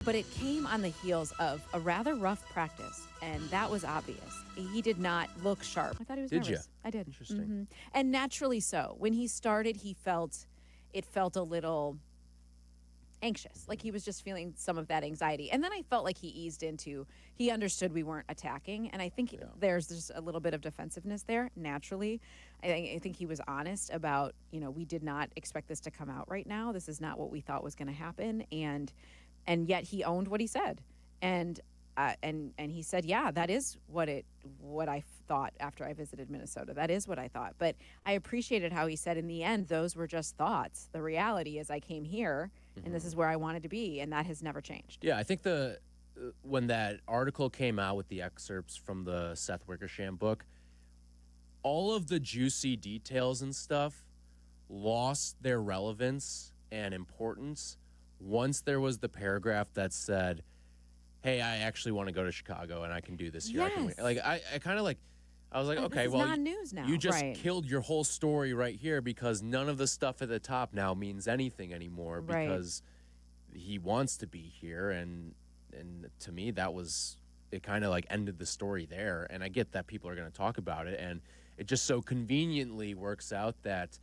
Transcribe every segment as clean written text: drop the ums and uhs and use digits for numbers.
But it came on the heels of a rather rough practice, and that was obvious. He did not look sharp. I thought he was Did nervous. you? I did. Interesting. And naturally so. When he started, it felt a little anxious. Like he was just feeling some of that anxiety. And then I felt like he understood we weren't attacking. And I think there's just a little bit of defensiveness there, naturally. I think he was honest about, we did not expect this to come out right now. This is not what we thought was going to happen. And yet he owned what he said. And he said, yeah, that is what I thought after I visited Minnesota. That is what I thought. But I appreciated how he said in the end, those were just thoughts. The reality is I came here and this is where I wanted to be. And that has never changed. Yeah, I think when that article came out with the excerpts from the Seth Wickersham book, all of the juicy details and stuff lost their relevance and importance once there was the paragraph that said, hey, I actually want to go to Chicago and I can do this here. Yes. I was like, okay, this is non-news now. You just Right. killed your whole story right here because none of the stuff at the top now means anything anymore Right. because he wants to be here. And to me, it kind of like ended the story there. And I get that people are going to talk about it. And it just so conveniently works out that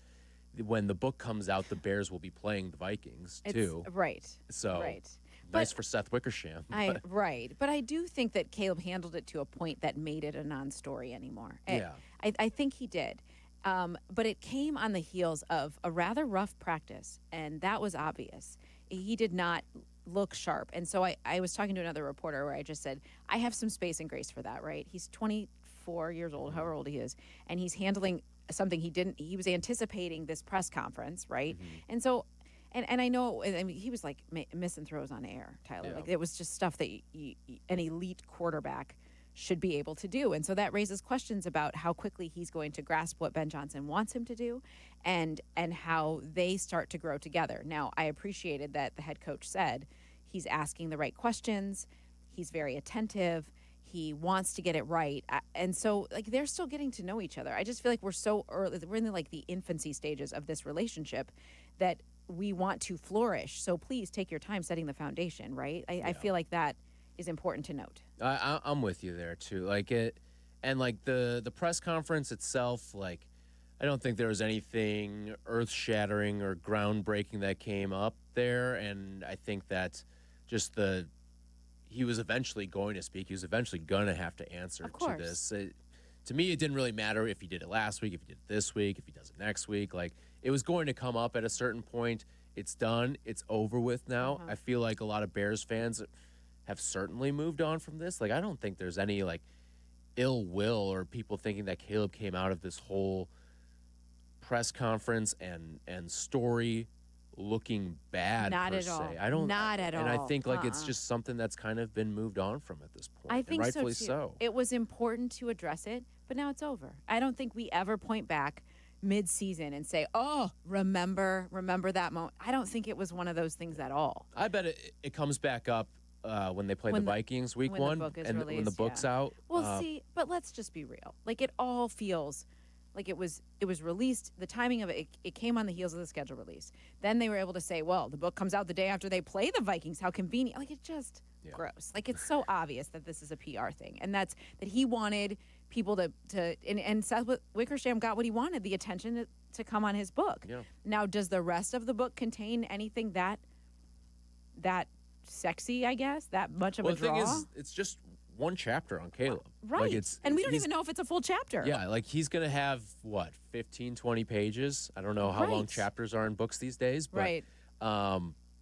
when the book comes out, the Bears will be playing the Vikings too. Right. So right. nice for Seth Wickersham. Right. But I do think that Caleb handled it to a point that made it a non-story anymore. Yeah. I think he did. But it came on the heels of a rather rough practice, and that was obvious. He did not look sharp. And so I was talking to another reporter where I just said, I have some space and grace for that, right? He's 24 years old, however old he is, and he's handling something he was anticipating this press conference, right? And so, and I know, I mean, he was like missing throws on air, Tyler. Yeah. Like it was just stuff that an elite quarterback should be able to do. And so that raises questions about how quickly he's going to grasp what Ben Johnson wants him to do and how they start to grow together. Now, I appreciated that the head coach said he's asking the right questions. He's very attentive. He wants to get it right. And so like they're still getting to know each other. I just feel like we're so early. We're in the infancy stages of this relationship that we want to flourish. So please take your time setting the foundation, right? I feel like that is important to note. I'm with you there too. Like it, and like the press conference itself, like I don't think there was anything earth-shattering or groundbreaking that came up there. And I think that just he was eventually going to speak. He was eventually going to have to answer to this. To me, it didn't really matter if he did it last week, if he did it this week, if he does it next week. Like it was going to come up at a certain point. It's done. It's over with now. I feel like a lot of Bears fans have certainly moved on from this. Like I don't think there's any like ill will or people thinking that Caleb came out of this whole press conference and story looking bad. Not per at se. all. I don't. Not at and all. I think like it's just something that's kind of been moved on from at this point. I think and rightfully so, too. so. It was important to address it, but now it's over. I don't think we ever point back mid-season and say, oh, remember that moment. I don't think it was one of those things at all. I bet it comes back up when they play the Vikings week when one the book is and released, when the book's out. Well, but let's just be real. Like it all feels like it was released. The timing of it came on the heels of the schedule release. Then they were able to say, well, the book comes out the day after they play the Vikings. How convenient. Like it just gross. Like it's so obvious that this is a PR thing. And that he wanted people and Seth Wickersham got what he wanted, the attention to come on his book. Yeah. Now, does the rest of the book contain anything that sexy, I guess, that much of a draw? The thing is, it's just one chapter on Caleb. Right. Like and we don't even know if it's a full chapter. Yeah, like he's going to have, 15, 20 pages? I don't know how long chapters are in books these days, but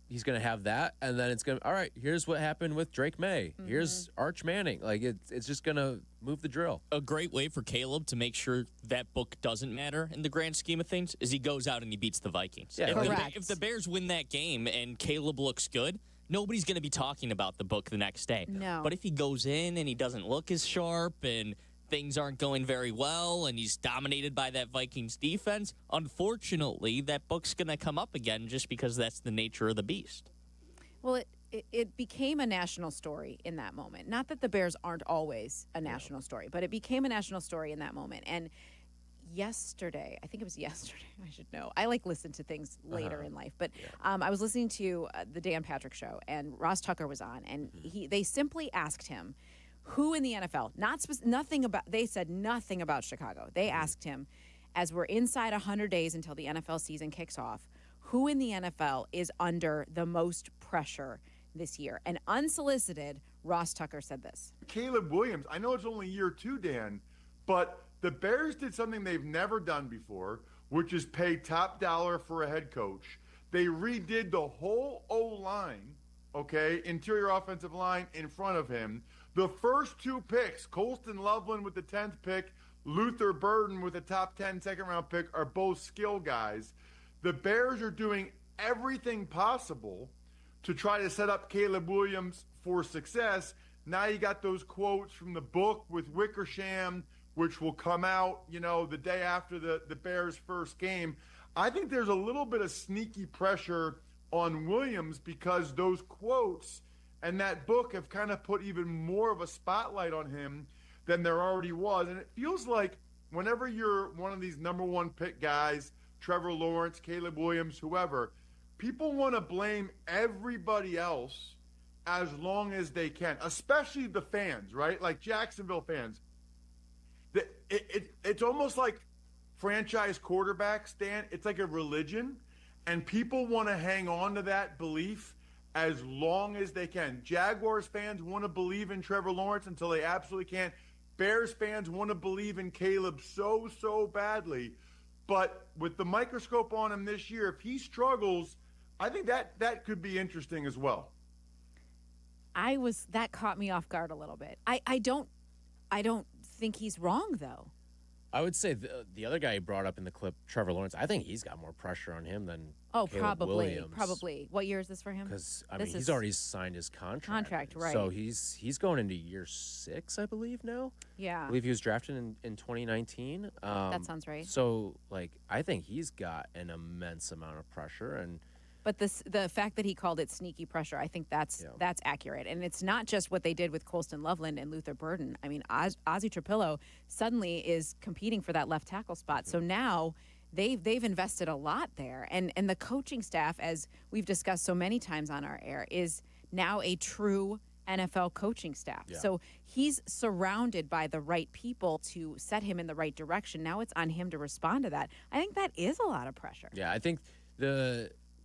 he's going to have that, and then it's going to, all right, here's what happened with Drake May. Here's Arch Manning. Like, it's just going to move the drill. A great way for Caleb to make sure that book doesn't matter in the grand scheme of things is he goes out and he beats the Vikings. Yeah, If the Bears win that game and Caleb looks good, nobody's going to be talking about the book the next day. No. But if he goes in and he doesn't look as sharp and things aren't going very well and he's dominated by that Vikings defense, unfortunately, that book's going to come up again just because that's the nature of the beast. Well, it became a national story in that moment. Not that the Bears aren't always a national story, but it became a national story in that moment. And yesterday. I think it was yesterday. I should know. I like listen to things later in life, but Yeah. I was listening to the Dan Patrick show, and Ross Tucker was on, and they simply asked him, who in the NFL, nothing about. They said nothing about Chicago. They asked him, as we're inside 100 days until the NFL season kicks off, who in the NFL is under the most pressure this year? And unsolicited, Ross Tucker said this. Caleb Williams, I know it's only year 2, Dan, but the Bears did something they've never done before, which is pay top dollar for a head coach. They redid the whole O-line, okay, interior offensive line in front of him. The first 2 picks, Colston Loveland with the 10th pick, Luther Burden with a top 10 second-round pick, are both skill guys. The Bears are doing everything possible to try to set up Caleb Williams for success. Now you got those quotes from the book with Wickersham, which will come out, the day after the Bears' first game. I think there's a little bit of sneaky pressure on Williams because those quotes and that book have kind of put even more of a spotlight on him than there already was. And it feels like whenever you're one of these number 1 pick guys, Trevor Lawrence, Caleb Williams, whoever, people want to blame everybody else as long as they can, especially the fans, right? Like Jacksonville fans. It's almost like franchise quarterbacks, Dan. It's like a religion, and people want to hang on to that belief as long as they can. Jaguars fans want to believe in Trevor Lawrence until they absolutely can't. Bears fans want to believe in Caleb so badly. But with the microscope on him this year, if he struggles, I think that could be interesting as well. That caught me off guard a little bit. I don't think he's wrong, though. I would say the other guy you brought up in the clip, Trevor Lawrence, I think he's got more pressure on him than Caleb Williams. Probably. What year is this for him? Because he's already signed his contract. Right. So he's going into year 6, I believe now. Yeah. I believe he was drafted in 2019. That sounds right. So I think he's got an immense amount of pressure, and But the fact that he called it sneaky pressure, I think that's accurate. And it's not just what they did with Colston Loveland and Luther Burden. I mean, Ozzie Trapillo suddenly is competing for that left tackle spot. So now they've invested a lot there. And the coaching staff, as we've discussed so many times on our air, is now a true NFL coaching staff. Yeah. So he's surrounded by the right people to set him in the right direction. Now it's on him to respond to that. I think that is a lot of pressure. Yeah, I think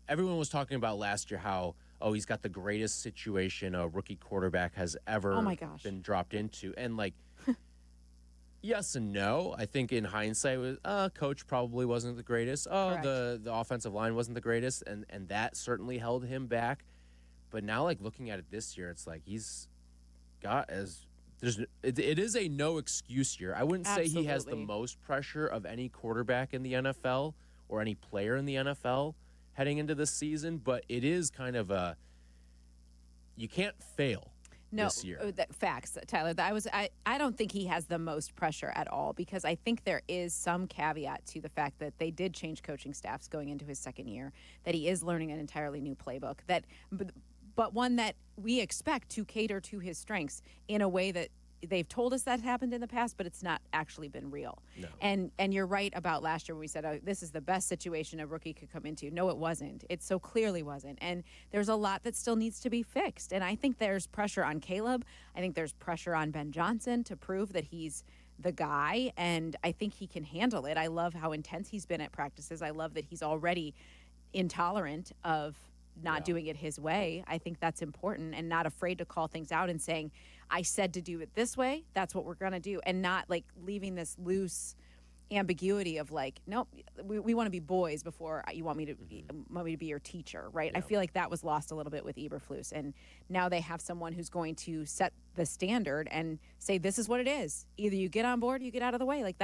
everyone was talking about last year how, he's got the greatest situation a rookie quarterback has ever been dropped into. And, yes and no. I think in hindsight, coach probably wasn't the greatest. The offensive line wasn't the greatest, and that certainly held him back. But now, looking at it this year, it's he's got it is a no excuse year. I wouldn't say he has the most pressure of any quarterback in the NFL or any player in the NFL heading into this season, but it is kind of you can't fail this year. Facts, Tyler. I don't think he has the most pressure at all, because I think there is some caveat to the fact that they did change coaching staffs going into his second year, that he is learning an entirely new playbook, but one that we expect to cater to his strengths in a way that they've told us that happened in the past, but it's not actually been real. No. And you're right about last year when we said, this is the best situation a rookie could come into. No, it wasn't. It so clearly wasn't. And there's a lot that still needs to be fixed. And I think there's pressure on Caleb. I think there's pressure on Ben Johnson to prove that he's the guy. And I think he can handle it. I love how intense he's been at practices. I love that he's already intolerant of not doing it his way. I think that's important, and not afraid to call things out and saying, I said to do it this way, that's what we're going to do, and not leaving this loose ambiguity of nope, we want to be boys before you want me to be your teacher, right? Yeah. I feel like that was lost a little bit with Eberflus, and now they have someone who's going to set the standard and say, this is what it is. Either you get on board, you get out of the way.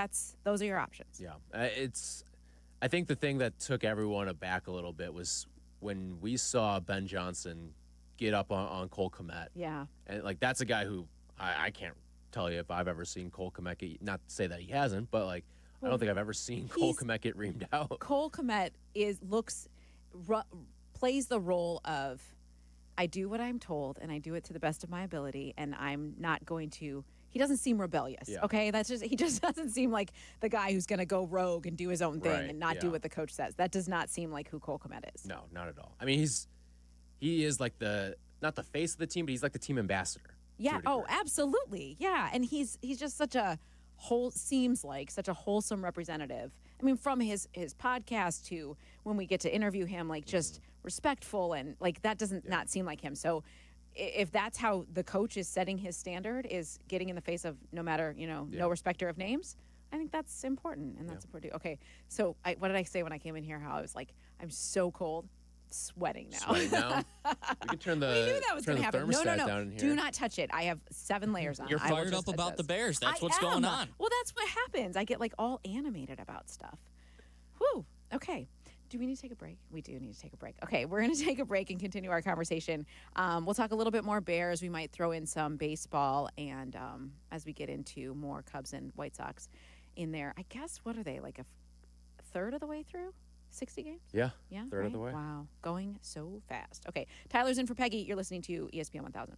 Those are your options. Yeah, I think the thing that took everyone aback a little bit was when we saw Ben Johnson get up on Cole Kmet. Yeah. And that's a guy who I can't tell you if I've ever seen Cole Kmet get, not to say that he hasn't, but I don't think I've ever seen Cole Kmet get reamed out. Cole Kmet plays the role of, I do what I'm told and I do it to the best of my ability, and I'm not going to. he doesn't seem rebellious. Yeah. Okay, he just doesn't seem like the guy who's going to go rogue and do his own thing Right, and not do yeah. what the coach says. That does not seem like who Cole Kmet is. No, not at all. I mean, he is like not the face of the team, but he's like the team ambassador. Yeah. to a Oh, degree. absolutely. Yeah. And he's just such a seems like such a wholesome representative. I mean, from his podcast to when we get to interview him, like just respectful and like that doesn't not seem like him. So if that's how the coach is setting his standard, is getting in the face of no matter, no respecter of names, I think that's important, and that's important too. Okay, so what did I say when I came in here? How I was like, I'm so cold, sweating now. Sweating now. We can turn the We knew that was turn going to the happen. No, thermostat down in here. do not touch it. I have 7 layers on. You're I will fired just up about the adjust. Bears. That's I what's am. going on. Well, that's what happens. I get like all animated about stuff. Whew. Okay. Do we need to take a break? We do need to take a break. Okay, we're going to take a break and continue our conversation. We'll talk a little bit more Bears. We might throw in some baseball, and as we get into more Cubs and White Sox in there, I guess, what are they, like a third of the way through? 60 games? Yeah. Yeah. Third of the way. Wow. Going so fast. Okay. Tyler's in for Peggy. You're listening to ESPN 1000.